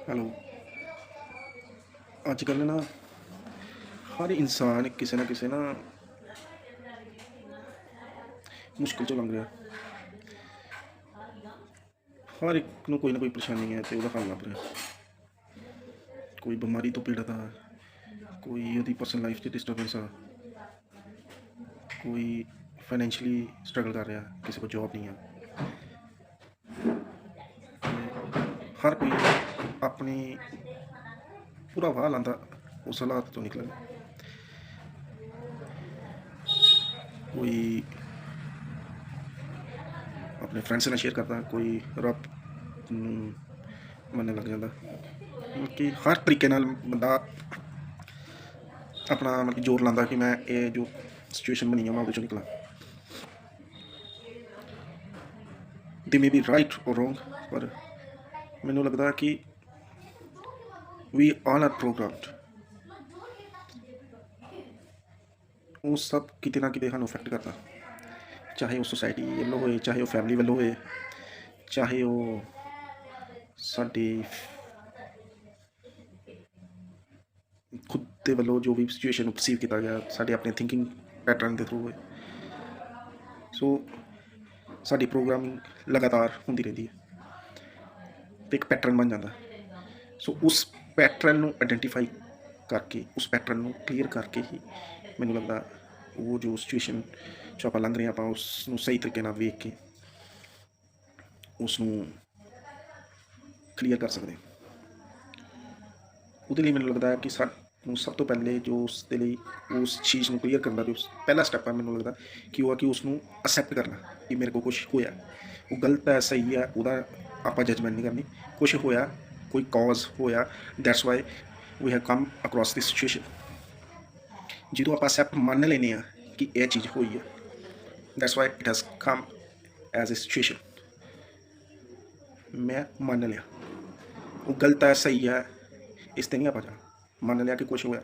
Hello. ਅੱਜ ਕੱਲ੍ਹ ਨਾ ਹਰ ਇਨਸਾਨ ਕਿਸੇ ਨਾ ਕਿਸੇ ਨਾ ਮੁਸ਼ਕਿਲ 'ਚੋਂ ਲੰਘ ਰਿਹਾ। ਹਰ ਇੱਕ ਨੂੰ ਕੋਈ ਨਾ ਕੋਈ ਪਰੇਸ਼ਾਨੀ ਹੈ ਅਤੇ ਉਹਦਾ ਹੱਲ ਲੱਭ ਰਿਹਾ। ਕੋਈ ਬਿਮਾਰੀ ਤੋਂ ਪੀੜਤ ਆ, ਕੋਈ ਉਹਦੀ ਪਰਸਨਲ ਲਾਈਫ 'ਚ ਡਿਸਟਰਬੈਂਸ ਆ, ਕੋਈ ਫਾਈਨੈਂਸ਼ੀਅਲੀ ਸਟਰਗਲ ਕਰ ਰਿਹਾ, ਕਿਸੇ ਕੋਲ ਜੋਬ ਨਹੀਂ ਆ। ਹਰ ਕੋਈ ਆਪਣੀ ਪੂਰਾ ਵਾਹ ਲਾਉਂਦਾ ਉਸ ਹਾਲਾਤ ਤੋਂ ਨਿਕਲਣ। ਕੋਈ ਆਪਣੇ ਫਰੈਂਡਸ ਨਾਲ ਸ਼ੇਅਰ ਕਰਦਾ, ਕੋਈ ਰੱਬ ਨੂੰ ਮੰਨਣ ਲੱਗ ਜਾਂਦਾ। ਕਿ ਹਰ ਤਰੀਕੇ ਨਾਲ ਬੰਦਾ ਆਪਣਾ ਮਤਲਬ ਜ਼ੋਰ ਲਾਉਂਦਾ ਕਿ ਮੈਂ ਇਹ ਜੋ ਸਿਚੁਏਸ਼ਨ ਬਣੀ ਆ ਮੈਂ ਉਹਦੇ 'ਚੋਂ ਨਿਕਲਾਂ। ਦੇ ਮੇ ਬੀ ਰਾਈਟ ਔਰ ਰੋਂਗ, ਪਰ ਮੈਨੂੰ ਲੱਗਦਾ ਕਿ ਵੀ ਆਲ ਆਰ ਪ੍ਰੋਗਰਾਮਡ। ਉਹ ਸਭ ਕਿਤੇ ਨਾ ਕਿਤੇ ਸਾਨੂੰ ਅਫੈਕਟ ਕਰਦਾ, ਚਾਹੇ ਉਹ ਸੁਸਾਇਟੀ ਵੱਲੋਂ ਹੋਏ, ਚਾਹੇ ਉਹ ਫੈਮਿਲੀ ਵੱਲੋਂ ਹੋਏ, ਚਾਹੇ ਉਹ ਸਾਡੀ ਖੁਦ ਦੇ ਵੱਲੋਂ ਜੋ ਵੀ ਸਿਚੁਏਸ਼ਨ ਨੂੰ ਪਰਸੀਵ ਕੀਤਾ ਗਿਆ ਸਾਡੇ ਆਪਣੇ ਥਿੰਕਿੰਗ ਪੈਟਰਨ ਦੇ ਥਰੂ ਹੋਏ। ਸੋ ਸਾਡੀ ਪ੍ਰੋਗਰਾਮਿੰਗ ਲਗਾਤਾਰ ਹੁੰਦੀ ਰਹਿੰਦੀ ਹੈ ਅਤੇ ਇੱਕ ਪੈਟਰਨ ਬਣ ਜਾਂਦਾ। ਸੋ ਉਸ ਪੈਟਰਨ ਨੂੰ ਆਈਡੈਂਟੀਫਾਈ ਕਰਕੇ, ਉਸ ਪੈਟਰਨ ਨੂੰ ਕਲੀਅਰ ਕਰਕੇ ਹੀ ਮੈਨੂੰ ਲੱਗਦਾ ਉਹ ਜੋ ਸਿਚੁਏਸ਼ਨ 'ਚੋਂ ਆਪਾਂ ਲੰਘ ਰਹੇ ਹਾਂ, ਆਪਾਂ ਉਸ ਨੂੰ ਸਹੀ ਤਰੀਕੇ ਨਾਲ ਵੇਖ ਕੇ ਉਸ ਨੂੰ ਕਲੀਅਰ ਕਰ ਸਕਦੇ ਹਾਂ। ਉਹਦੇ ਲਈ ਮੈਨੂੰ ਲੱਗਦਾ ਕਿ ਸਾਨੂੰ ਸਭ ਤੋਂ ਪਹਿਲੇ ਜੋ ਉਸ ਦੇ ਲਈ ਉਸ ਚੀਜ਼ ਨੂੰ ਕਲੀਅਰ ਕਰਨ ਦਾ ਜੋ ਪਹਿਲਾ ਸਟੈਪ ਹੈ, ਮੈਨੂੰ ਲੱਗਦਾ ਕਿ ਉਹ ਆ ਕਿ ਉਸ ਨੂੰ ਅਸੈਪਟ ਕਰਨਾ ਕਿ ਮੇਰੇ ਕੋਲ ਕੁਛ ਹੋਇਆ। ਉਹ ਗਲਤ ਹੈ, ਸਹੀ ਹੈ, ਉਹਦਾ ਆਪਾਂ ਜਜਮੈਂਟ ਨਹੀਂ ਕਰਨੀ। ਕੁਛ ਹੋਇਆ, ਕੋਈ ਕਾਜ਼ ਹੋਇਆ, that's why we have come across this situation. ਜਦੋਂ ਆਪਾਂ ਅਸੈਪਟ ਮੰਨ ਲੈਂਦੇ ਹਾਂ ਕਿ ਇਹ ਚੀਜ਼ ਹੋਈ ਹੈ, that's why it has come as a situation. ਮੈਂ ਮੰਨ ਲਿਆ ਉਹ ਗਲਤ ਹੈ, ਸਹੀ ਹੈ, ਇਸ 'ਤੇ ਨਹੀਂ ਆਪਾਂ ਜਾਣਾ। ਮੰਨ ਲਿਆ ਕਿ ਕੁਛ ਹੋਇਆ।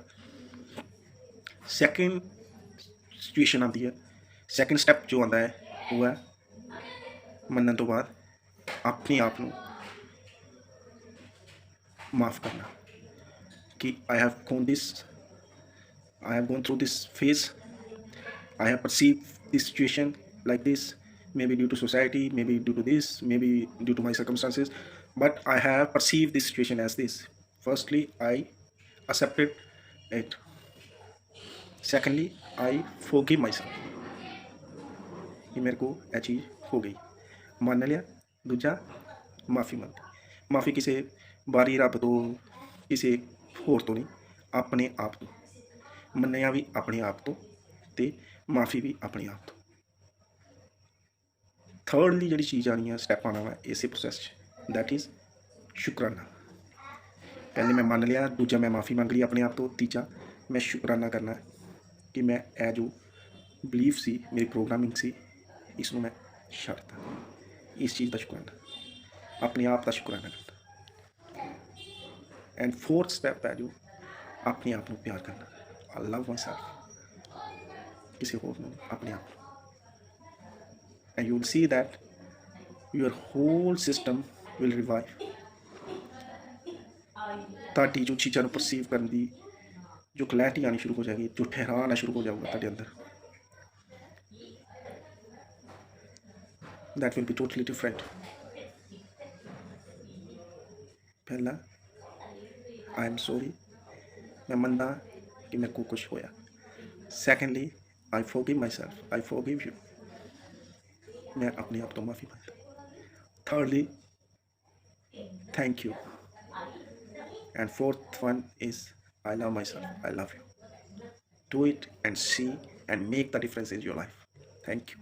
ਸੈਕਿੰਡ ਸਿਚੁਏਸ਼ਨ ਆਉਂਦੀ ਹੈ, ਸੈਕਿੰਡ ਸਟੈਪ ਜੋ ਆਉਂਦਾ ਹੈ ਉਹ ਹੈ ਮੰਨਣ ਤੋਂ ਬਾਅਦ ਆਪਣੇ ਆਪ ਨੂੰ ਮਾਫ ਕਰਨਾ ਕਿ I have gone through this phase, I have perceived this situation like this, maybe due to society, maybe due to this, maybe due to my circumstances, but I have perceived this situation as this. Firstly, I accepted it. Secondly, I forgive myself कि मेरे को यह चीज़ हो गई, मान लिया। दूजा, माफ़ी मंग। माफ़ी किसी बारी रब तो किसी होर तो नहीं, अपने आप तो। मन्निया भी अपने आप तो ते माफ़ी भी अपने आप तो। थर्डली जी चीज़ आनी है, स्टैप आना वा इस प्रोसैस दैट इज़ शुकराना। पहले मैं मान लिया, दूजा मैं माफ़ी मंग ली अपने आप तो, तीजा मैं शुकराना करना कि मैं ए जो बिलीफ सी, मेरी प्रोग्रामिंग सी, इसनों मैं छड्डता। इस चीज़ का शुकराना, अपने आप का शुकराना करना। एंड फोर्थ स्टैप है जो अपने आप को प्यार करना। आई लव माई सेल्फ, किसी होर नहीं, अपने आप। And you will see that your whole system will revive. ताड़ी जो चीज़ों को परसीव करने की जो क्लैरिटी आनी शुरू हो जाएगी, जो ठहराव आना शुरू हो जाएगा ताड़े अंदर, that will be totally different. पहला, आई एम सॉरी, मैं मनना कि मेरे को कुछ होया। Secondly, I forgive my self, I forgive you, मैं अपने आप तो माफ़ी मांगता। Thirdly, thank you. And fourth one is I love myself, I love you. Do it and see and make the difference in your life. Thank you.